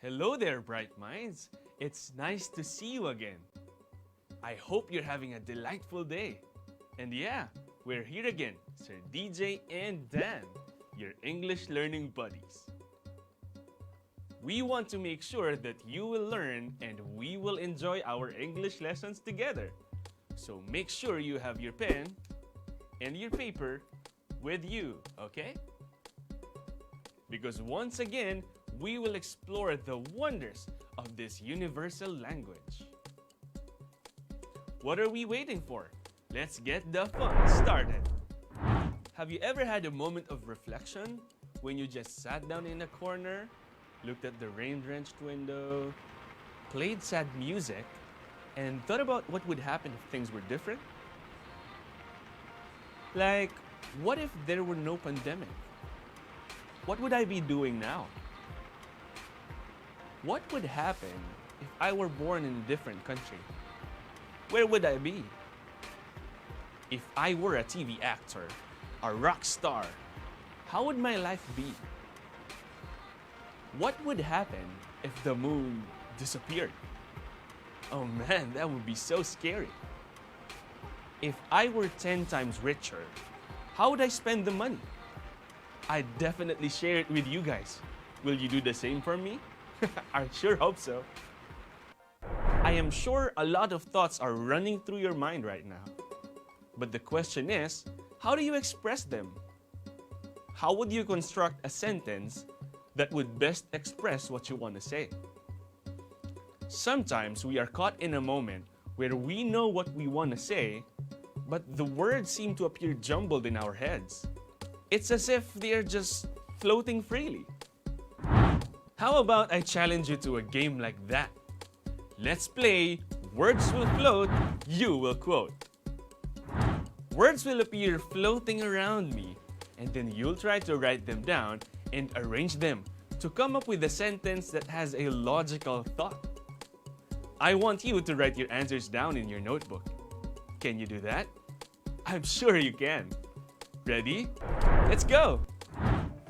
Hello there, bright minds. It's nice to see you again. I hope you're having a delightful day. And yeah, we're here again, Sir DJ and Dan, your English learning buddies. We want to make sure that you will learn and we will enjoy our English lessons together. So make sure you have your pen and your paper with you, okay? Because once again, we will explore the wonders of this universal language. What are we waiting for? Let's get the fun started. Have you ever had a moment of reflection when you just sat down in a corner, looked at the rain-drenched window, played sad music, and thought about what would happen if things were different? Like, what if there were no pandemic? What would I be doing now? What would happen if I were born in a different country? Where would I be? If I were a TV actor, a rock star, how would my life be? What would happen if the moon disappeared? Oh man, that would be so scary. If I were 10 times richer, how would I spend the money? I'd definitely share it with you guys. Will you do the same for me? I sure hope so. I am sure a lot of thoughts are running through your mind right now. But the question is, how do you express them? How would you construct a sentence that would best express what you want to say? Sometimes we are caught in a moment where we know what we want to say, but the words seem to appear jumbled in our heads. It's as if they are just floating freely. How about I challenge you to a game like that? Let's play Words Will Float, You Will Quote. Words will appear floating around me, and then you'll try to write them down and arrange them to come up with a sentence that has a logical thought. I want you to write your answers down in your notebook. Can you do that? I'm sure you can. Ready? Let's go!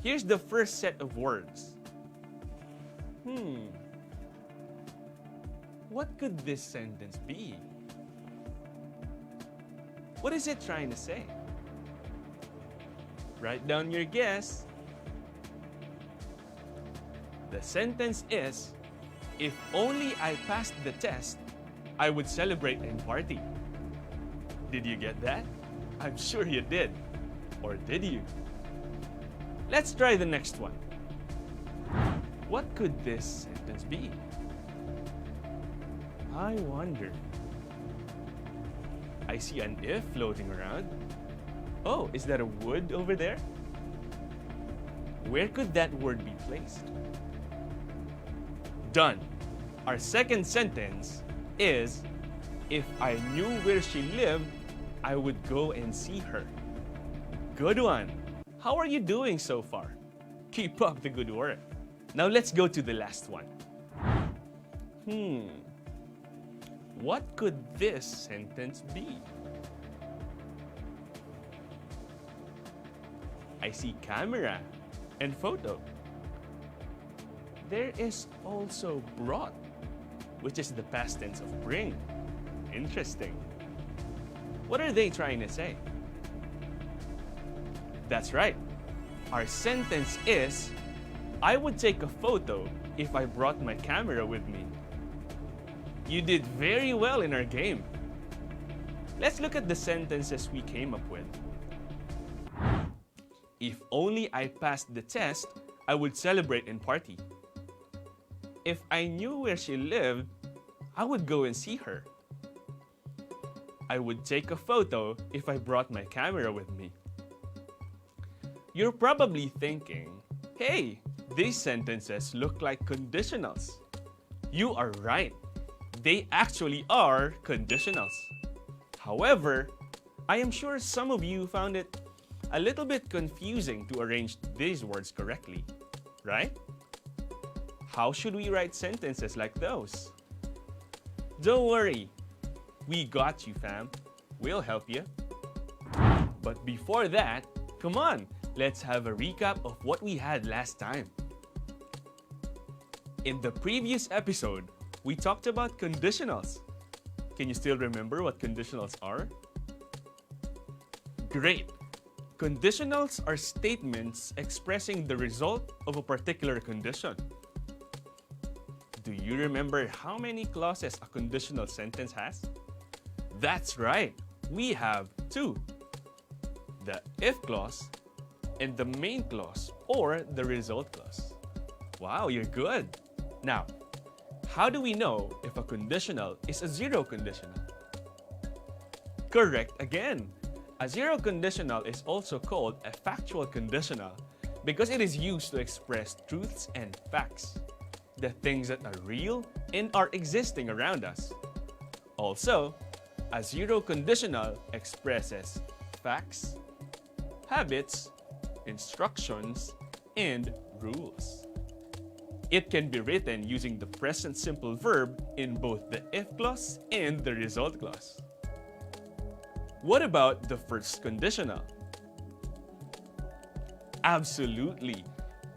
Here's the first set of words. What could this sentence be? What is it trying to say? Write down your guess. The sentence is, if only I passed the test, I would celebrate and party. Did you get that? I'm sure you did. Or did you? Let's try the next one. What could this sentence be? I wonder. I see an if floating around. Oh, is that a would over there? Where could that word be placed? Done. Our second sentence is, if I knew where she lived, I would go and see her. Good one. How are you doing so far? Keep up the good work. Now let's go to the last one. What could this sentence be? I see camera and photo. There is also brought, which is the past tense of bring. Interesting. What are they trying to say? That's right. Our sentence is, I would take a photo if I brought my camera with me. You did very well in our game. Let's look at the sentences we came up with. If only I passed the test, I would celebrate and party. If I knew where she lived, I would go and see her. I would take a photo if I brought my camera with me. You're probably thinking, hey, these sentences look like conditionals. You are right. They actually are conditionals. However, I am sure some of you found it a little bit confusing to arrange these words correctly, right? How should we write sentences like those? Don't worry, we got you, fam. We'll help you. But before that, come on, let's have a recap of what we had last time. In the previous episode, we talked about conditionals. Can you still remember what conditionals are? Great! Conditionals are statements expressing the result of a particular condition. Do you remember how many clauses a conditional sentence has? That's right, we have two. The if clause and the main clause or the result clause. Wow, you're good! Now, how do we know if a conditional is a zero conditional? Correct again! A zero conditional is also called a factual conditional because it is used to express truths and facts, the things that are real and are existing around us. Also, a zero conditional expresses facts, habits, instructions, and rules. It can be written using the present simple verb in both the if clause and the result clause. What about the first conditional? Absolutely.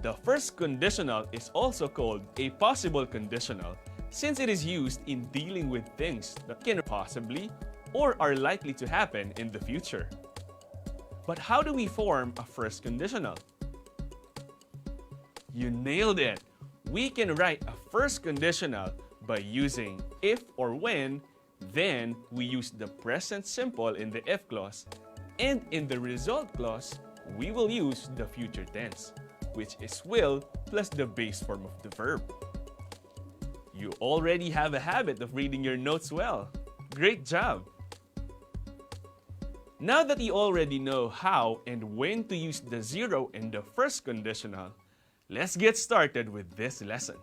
The first conditional is also called a possible conditional since it is used in dealing with things that can possibly or are likely to happen in the future. But how do we form a first conditional? You nailed it! We can write a first conditional by using if or when. Then we use the present simple in the if clause, and in the result clause, we will use the future tense, which is will plus the base form of the verb. You already have a habit of reading your notes well. Great job! Now that you already know how and when to use the zero in the first conditional, let's get started with this lesson.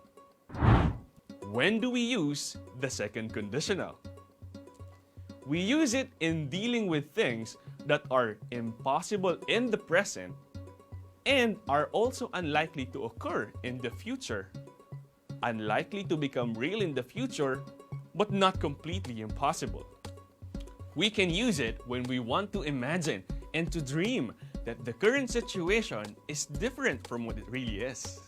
When do we use the second conditional? We use it in dealing with things that are impossible in the present and are also unlikely to occur in the future. Unlikely to become real in the future, but not completely impossible. We can use it when we want to imagine and to dream that the current situation is different from what it really is.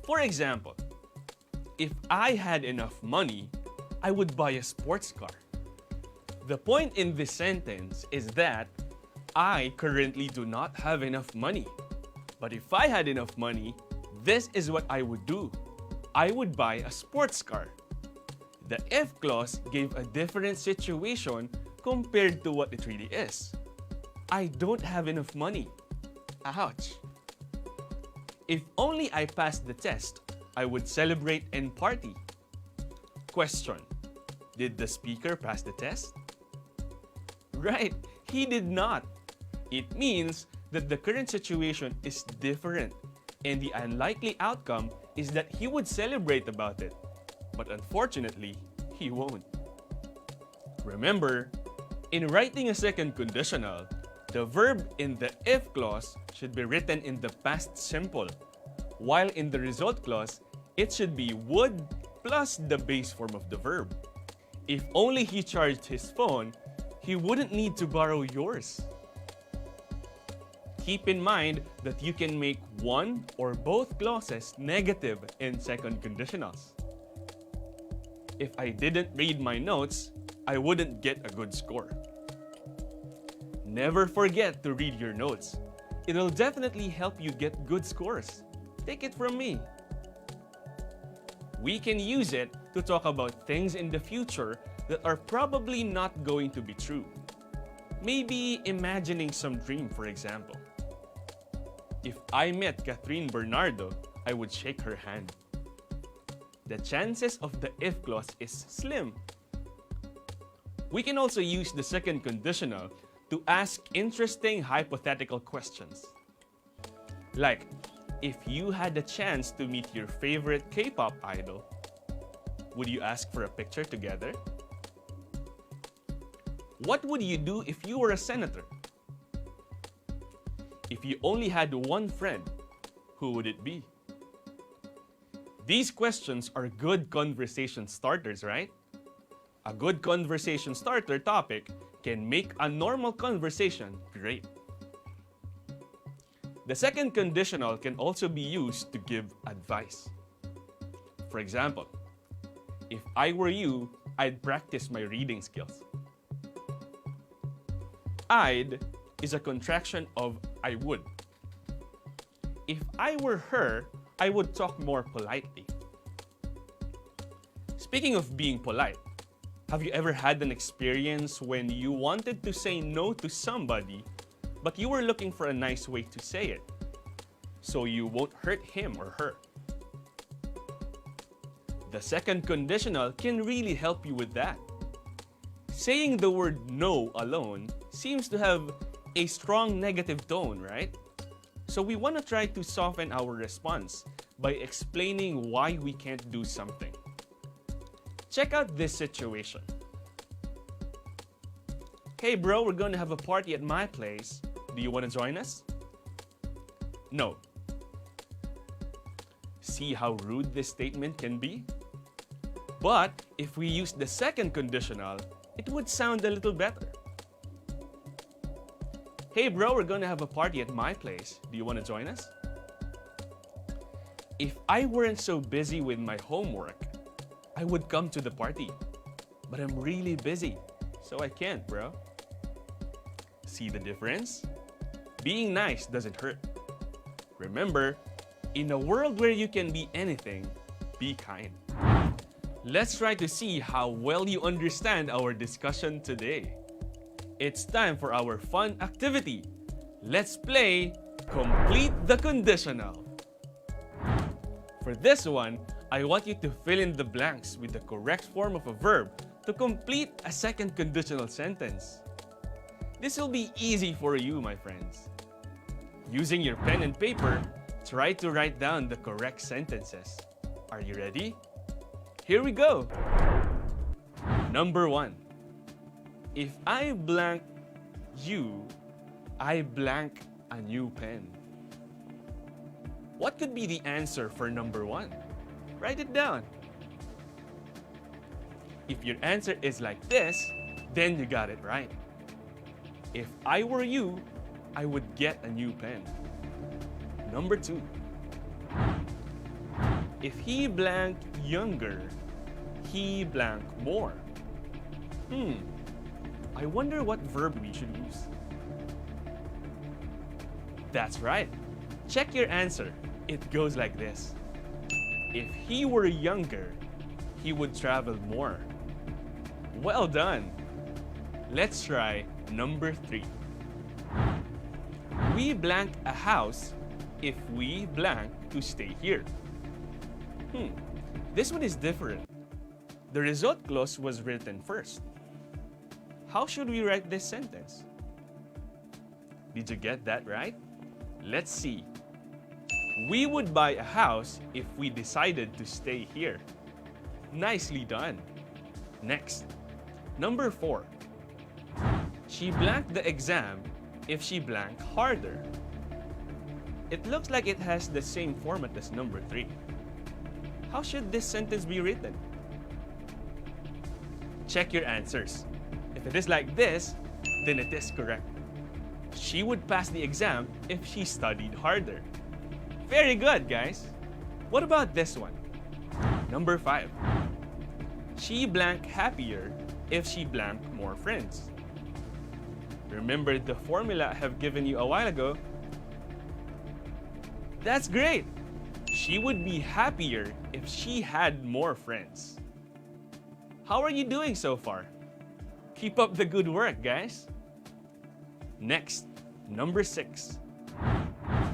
For example, if I had enough money, I would buy a sports car. The point in this sentence is that I currently do not have enough money. But if I had enough money, this is what I would do. I would buy a sports car. The if clause gave a different situation compared to what it really is. I don't have enough money. Ouch. If only I passed the test, I would celebrate and party. Question: did the speaker pass the test? Right, he did not. It means that the current situation is different, and the unlikely outcome is that he would celebrate about it. But unfortunately, he won't. Remember, in writing a second conditional, the verb in the if clause should be written in the past simple, while in the result clause, it should be would plus the base form of the verb. If only he charged his phone, he wouldn't need to borrow yours. Keep in mind that you can make one or both clauses negative in second conditionals. If I didn't read my notes, I wouldn't get a good score. Never forget to read your notes. It'll definitely help you get good scores. Take it from me. We can use it to talk about things in the future that are probably not going to be true. Maybe imagining some dream, for example. If I met Catherine Bernardo, I would shake her hand. The chances of the if clause is slim. We can also use the second conditional to ask interesting hypothetical questions. Like, if you had the chance to meet your favorite K-pop idol, would you ask for a picture together? What would you do if you were a senator? If you only had one friend, who would it be? These questions are good conversation starters, right? A good conversation starter topic can make a normal conversation great. The second conditional can also be used to give advice. For example, if I were you, I'd practice my reading skills. I'd is a contraction of I would. If I were her, I would talk more politely. Speaking of being polite, have you ever had an experience when you wanted to say no to somebody, but you were looking for a nice way to say it, so you won't hurt him or her? The second conditional can really help you with that. Saying the word no alone seems to have a strong negative tone, right? So we want to try to soften our response by explaining why we can't do something. Check out this situation. Hey bro, we're going to have a party at my place. Do you want to join us? No. See how rude this statement can be? But if we use the second conditional, it would sound a little better. Hey bro, we're going to have a party at my place. Do you want to join us? If I weren't so busy with my homework, I would come to the party. But I'm really busy, so I can't, bro. See the difference? Being nice doesn't hurt. Remember, in a world where you can be anything, be kind. Let's try to see how well you understand our discussion today. It's time for our fun activity. Let's play Complete the Conditional. For this one, I want you to fill in the blanks with the correct form of a verb to complete a second conditional sentence. This will be easy for you, my friends. Using your pen and paper, try to write down the correct sentences. Are you ready? Here we go! Number 1. If I blank you, I blank a new pen. What could be the answer for number 1? Write it down. If your answer is like this, then you got it right. If I were you, I would get a new pen. Number 2. If he blank younger, he blank more. I wonder what verb we should use. That's right. Check your answer. It goes like this. If he were younger, he would travel more. Well done. Let's try number 3. We blank a house if we blank to stay here. This one is different. The result clause was written first. How should we write this sentence? Did you get that right? Let's see. We would buy a house if we decided to stay here. Nicely done. Next, number 4. She blanked the exam if she blanked harder. It looks like it has the same format as number 3. How should this sentence be written? Check your answers. If it is like this, then it is correct. She would pass the exam if she studied harder. Very good, guys. What about this one? Number 5. She blank happier if she blank more friends. Remember the formula I have given you a while ago? That's great. She would be happier if she had more friends. How are you doing so far? Keep up the good work, guys. Next, number 6.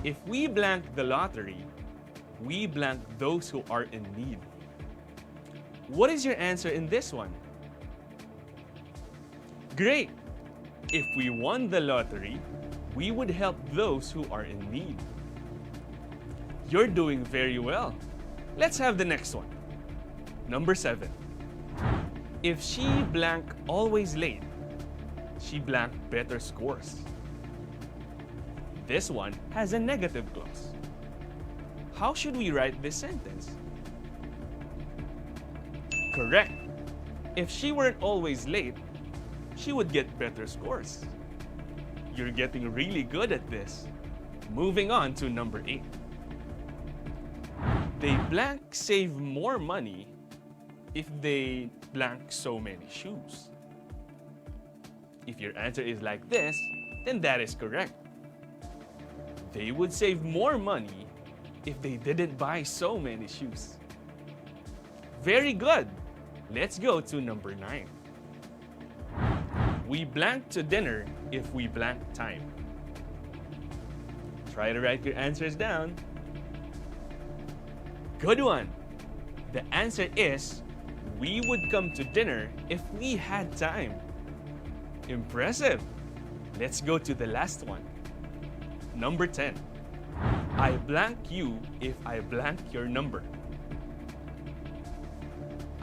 If we blank the lottery, we blank those who are in need. What is your answer in this one? Great! If we won the lottery, we would help those who are in need. You're doing very well. Let's have the next one. Number 7. If she blank always late, she blank better scores. This one has a negative clause. How should we write this sentence? Correct. If she weren't always late, she would get better scores. You're getting really good at this. Moving on to number 8. They blank save more money if they blank so many shoes. If your answer is like this, then that is correct. They would save more money if they didn't buy so many shoes. Very good. Let's go to number 9. We blank to dinner if we blank time. Try to write your answers down. Good one. The answer is, we would come to dinner if we had time. Impressive. Let's go to the last one. Number 10. I blank you if I blank your number.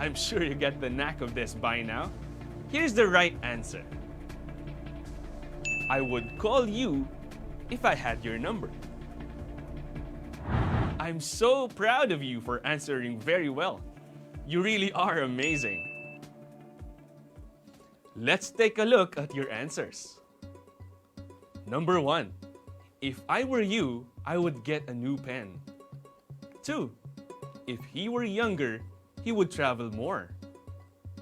I'm sure you get the knack of this by now. Here's the right answer. I would call you if I had your number. I'm so proud of you for answering very well. You really are amazing. Let's take a look at your answers. Number 1. If I were you, I would get a new pen. 2. If he were younger, he would travel more.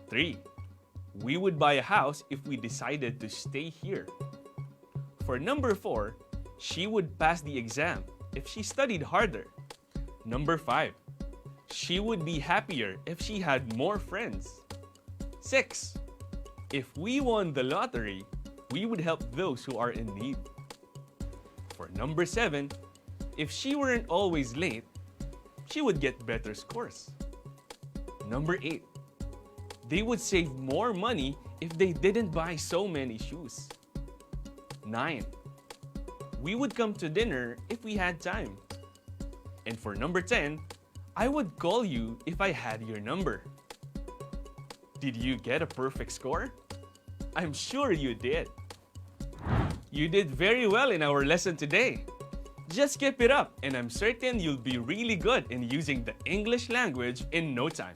3. We would buy a house if we decided to stay here. For number 4, she would pass the exam if she studied harder. Number 5, she would be happier if she had more friends. 6, if we won the lottery, we would help those who are in need. For number 7, if she weren't always late, she would get better scores. Number 8, they would save more money if they didn't buy so many shoes. 9, we would come to dinner if we had time. And for number 10, I would call you if I had your number. Did you get a perfect score? I'm sure you did. You did very well in our lesson today. Just keep it up and I'm certain you'll be really good in using the English language in no time.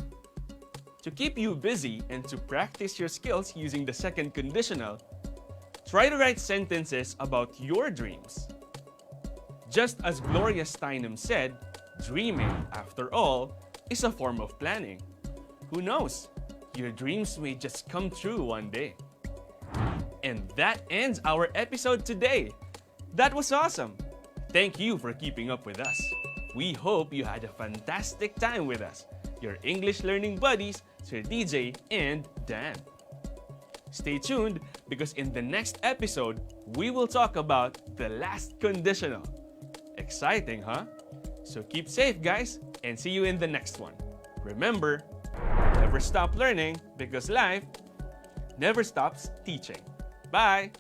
To keep you busy and to practice your skills using the second conditional, try to write sentences about your dreams. Just as Gloria Steinem said, dreaming, after all, is a form of planning. Who knows? Your dreams may just come true one day. And that ends our episode today. That was awesome. Thank you for keeping up with us. We hope you had a fantastic time with us, your English learning buddies, Sir DJ and Dan. Stay tuned because in the next episode, we will talk about the last conditional. Exciting, huh? So keep safe, guys, and see you in the next one. Remember, never stop learning because life never stops teaching. Bye!